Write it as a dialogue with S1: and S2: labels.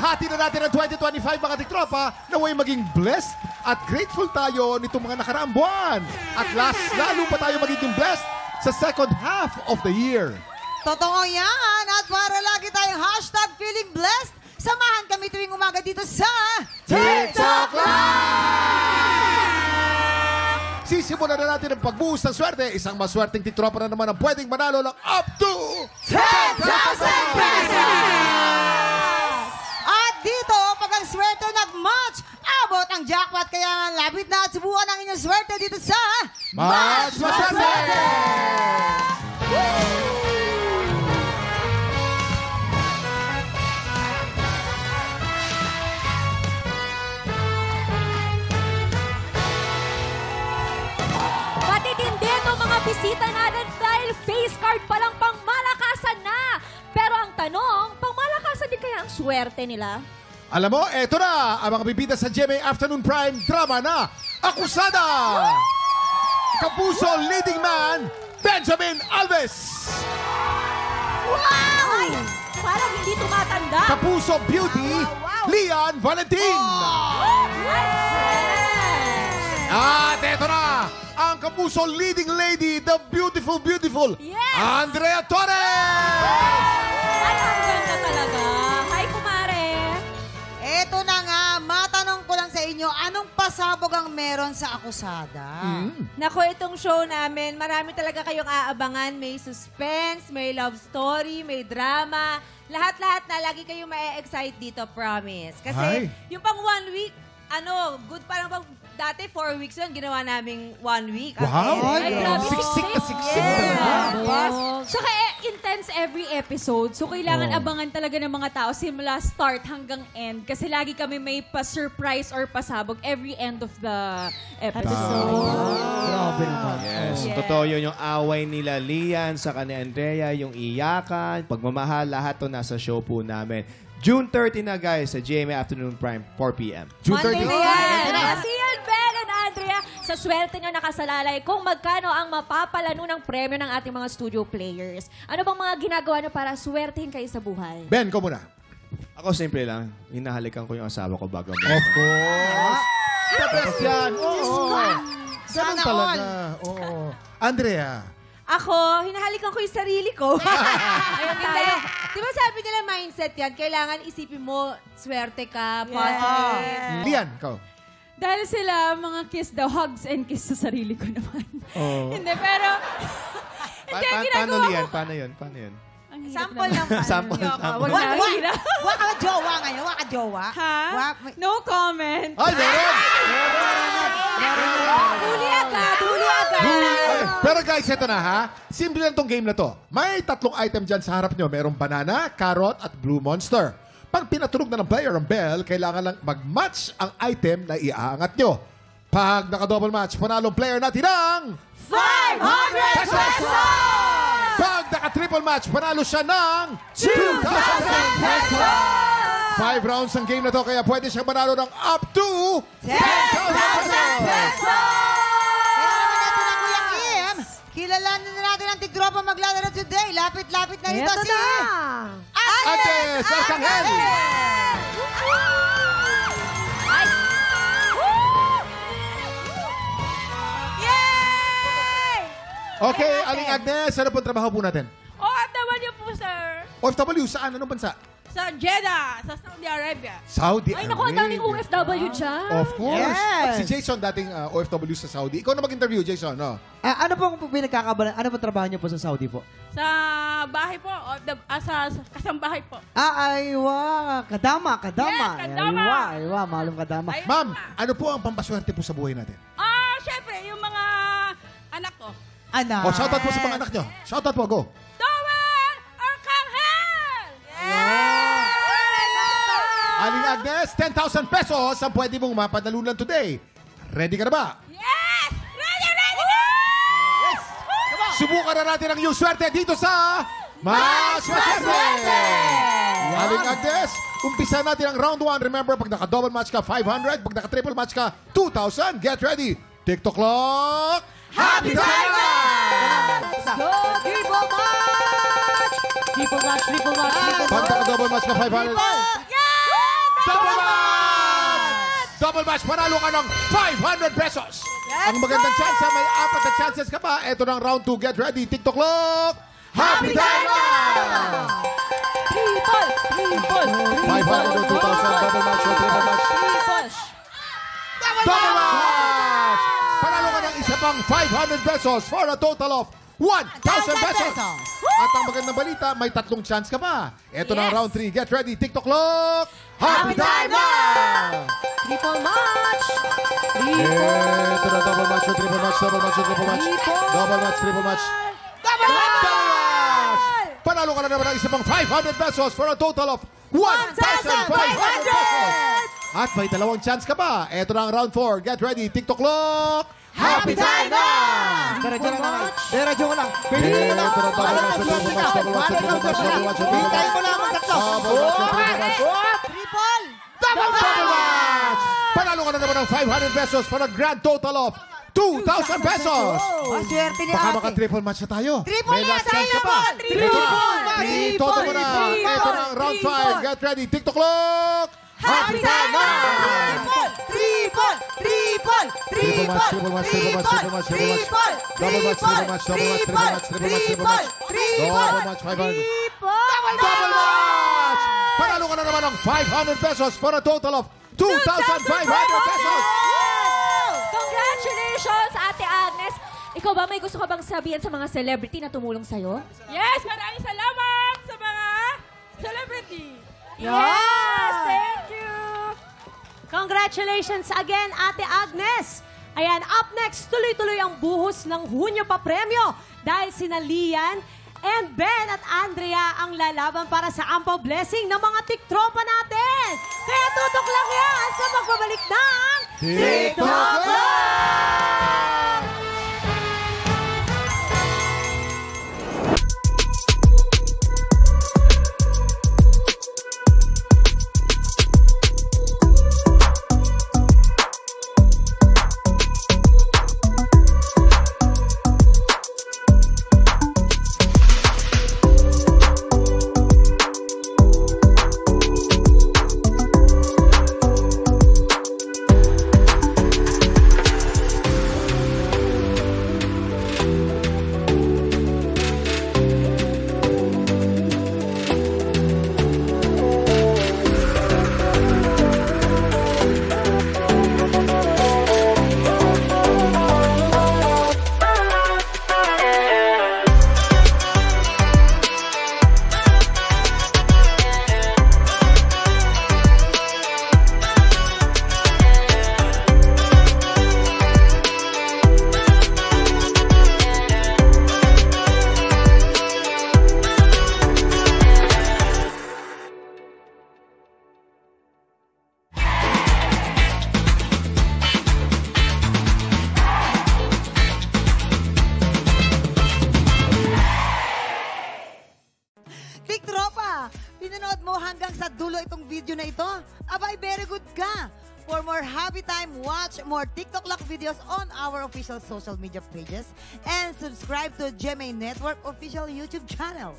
S1: Ihahati na natin ang 2025 mga tiktropa na way maging blessed at grateful tayo nitong mga nakaraang buwan. At lalo pa tayo magiging blessed sa second half of the year.
S2: Totoo yan. At para lagi tayong hashtag feeling blessed, samahan kami tuwing umaga dito sa
S1: TikTok Live! Sisimulan na natin ang pagbuhos ng swerte. Isang maswerteng tiktropa na naman ang pwedeng manalo ng up to
S2: 10,000 pesos! At dito, pag ang swerte nag-match, abot ang jackpot. Kaya nga lapit na at subukan ang inyong swerte dito sa
S1: Match Maswerte!
S3: Matitindi itong mga bisita natin dahil face card pa lang pangmalakasan na. Pero ang tanong, pangmalakasan din kaya ang swerte nila?
S1: Alam mo, eto na ang mga bibida sa GMA Afternoon Prime drama na Akusada! Kapuso leading man, Benjamin Alves!
S3: Wow! Ay, parang hindi tumatanda.
S1: Kapuso beauty, Lian Valentin! At eto na, ang kapuso leading lady, the beautiful,
S3: Yes!
S1: Andrea Torres!
S3: Ay, ang ganda talaga. Hi, kumare.
S2: Eto na nga, matanong ko lang sa inyo, anong pasabog ang meron sa Akusada?
S4: Nako, itong show namin, marami talaga kayong aabangan. May suspense, may love story, may drama. Lahat-lahat na lagi kayong ma-excite dito, promise. Kasi yung pang 1 week, good parang pag dati 4 weeks lang, ginawa naming 1 week.
S1: Wow!
S3: Ay, grabe.
S1: Siksik na siksik
S4: Yes.
S1: talaga.
S3: Yes. Tsaka intense every episode. So, kailangan abangan talaga ng mga tao simula start hanggang end. Kasi lagi kami may pa-surprise or pasabog every end of the episode.
S5: Grabe naman.
S6: Yes. Totoo yun yung away nila Lian sa ni Andrea, yung iyakan, pagmamahal, lahat to nasa show po namin. June 30 na guys sa GMA Afternoon Prime, 4 p.m.
S1: June
S3: Monday
S1: 30.
S3: na yan. Kasi yan, Ben and Andrea, sa swerte nyo nakasalalay kung magkano ang mapapalano ng premyo ng ating mga studio players. Ano bang mga ginagawa nyo para swertehin kayo sa buhay?
S1: Ben, ko muna.
S6: Ako simple lang, hinahalikan ko yung asawa ko bago mo.
S1: Of course. The best yan. Oo. Ganun
S2: Sana
S1: talaga. Oo. Andrea.
S4: Ako, hinahalikan ko yung sarili ko. Ayun tayo. Di ba sabi nila mindset yan? Kailangan isipin mo, swerte ka, positive.
S1: Lian, ikaw.
S3: Dahil sila mga kiss the hugs and kiss sa sarili ko naman. Hindi, pero... hindi, ang
S6: Paano
S3: ginagawa
S6: Lian?
S3: ko-
S6: Paano yun? Paano yun?
S3: Ang hirap
S4: Sample
S3: naman.
S4: lang pa.
S6: Sample.
S3: Wag na, ang hirap.
S2: Waka ka jowa ngayon, waka jowa.
S3: Ha? No comment.
S1: Ay, meron!
S4: Huli agad, huli agad.
S1: Ay, pero guys, ito na ha. Simple lang tong game na to. May 3 item dyan sa harap nyo. Merong banana, carrot, at blue monster. Pag pinatunog na ng player ang bell, kailangan lang mag-match ang item na iaangat nyo. Pag naka-double match, panalong player natin ang
S2: 500 pesos!
S1: Pag naka-triple match, panalo siya ng 2,000 pesos! 5 rounds ang game na to, kaya pwede siyang manalo ng up to
S2: 10,000 pesos! Kaya naman ito na Kuya Kim, kilalanin na natin ang tigtropa maglalaro today. Lapit-lapit na rito si...
S1: Antes Arcangel!
S4: Yay!
S1: Okay, Aling Agnes, ano pong trabaho po natin?
S4: OFW po, sir.
S1: OFW, saan? Anong bansa?
S4: Sa Jeddah, sa Saudi Arabia.
S1: Saudi
S3: Ay, naku, ang daming OFW dyan.
S1: Of course.
S5: Yes.
S1: At si Jason, dating OFW sa Saudi. Ikaw na mag-interview, Jason, no?
S5: Ano pong pinagkakabalan? Ano pong trabaho niyo po sa Saudi po?
S4: Sa bahay po, sa kasambahay po.
S5: Aywa. Kadama.
S4: Yes, kadama.
S5: Aywa. Malum kadama.
S4: Ayun
S1: Ma'am,
S4: na.
S1: ano po ang pampaswerte po sa buhay natin?
S4: Syempre, yung mga anak ko.
S2: Anak.
S1: O, shoutout po sa mga anak nyo. Shoutout po, go.
S4: Dowel Arcangel!
S1: Aling Agnes, 10,000 pesos ang pwede mong mapadalunan today. Ready ka na ba?
S4: Yes! Ready!
S1: Yes! Subukan na natin ang iyong swerte dito sa Mas Maswerte! Aling Agnes, umpisa natin ang round 1. Remember, pag naka-double match ka, 500. Pag naka-triple match ka, 2,000. Get ready. TikTok clock. Happy time na!
S2: Go, triple match!
S5: Triple match.
S1: Pag naka-double match ka, 500.
S4: Yay!
S1: Double match, panalo ka ng 500 pesos. Ang magandang chance, may 4 na chances ka pa. Ito ng round 2. Get ready. TikTok clock. Happy time na!
S3: Triple!
S1: 500 or 2,000. Double match or triple match. Double match! Panalo ka ng isa pang 500 pesos for a total of 1,000 pesos. At ang magandang balita, may 3 chance ka pa. Ito na round 3. Get ready. TikTok clock. Happy time na!
S3: Triple match!
S1: Ito na double match or triple match. Double match or triple match. Double match, triple match. Double match! Panalo ka na naman ng isa pang 500 pesos for a total of 1,500 pesos. At may 2 chance ka pa. Ito na ang round 4. Get ready. TikTok clock. Happy time na!
S5: Diretso lang naman. Diretso ko lang. Piliin mo lang.
S1: Ito na double match or triple match. Double match or triple match. Double match or triple
S5: Hintayin
S1: match.
S5: mo lang magtatlo.
S1: Double match or triple match.
S2: Triple!
S1: Double match! Panalo ka na naman ng 500 pesos for a grand total of 2,000 pesos.
S2: Swerte ni
S1: Baka
S2: ate.
S1: maka-triple match na tayo.
S2: Triple
S1: May last
S2: na
S1: chance ka
S2: tayo,
S1: pa.
S2: Triple!
S1: Itoto mo na. Ito na ang round 5. Get ready. TikTok clock. Happy time na!
S2: Triple! Triple!
S1: Triple match, triple match, triple match, triple match, triple match. Double match, triple match, double match, triple match, triple match, triple match. Double match, 500. Double match! Panalo ka na naman ng 500 pesos for a total of 2,500 pesos.
S3: Congratulations, Ate Agnes! Ikaw ba, may gusto ka bang sabihin sa mga celebrity na tumulong sa'yo?
S4: Yes, maraming salamat sa mga celebrity.
S3: Yes! Thank you!
S7: Congratulations again, Ate Agnes! Ayan, up next, tuloy-tuloy ang buhos ng Hunyo pa premyo dahil sina Lian and Ben at Andrea ang lalaban para sa ampaw blessing ng mga tiktropa natin. Kaya tutok lang yan sa magbabalik ng TikTok Live!
S2: Tiktropa, pinanood mo hanggang sa dulo itong video na ito? Abay, very good ka! For more Happy Time, watch more TikTok Lock videos on our official social media pages and subscribe to GMA Network official YouTube channel.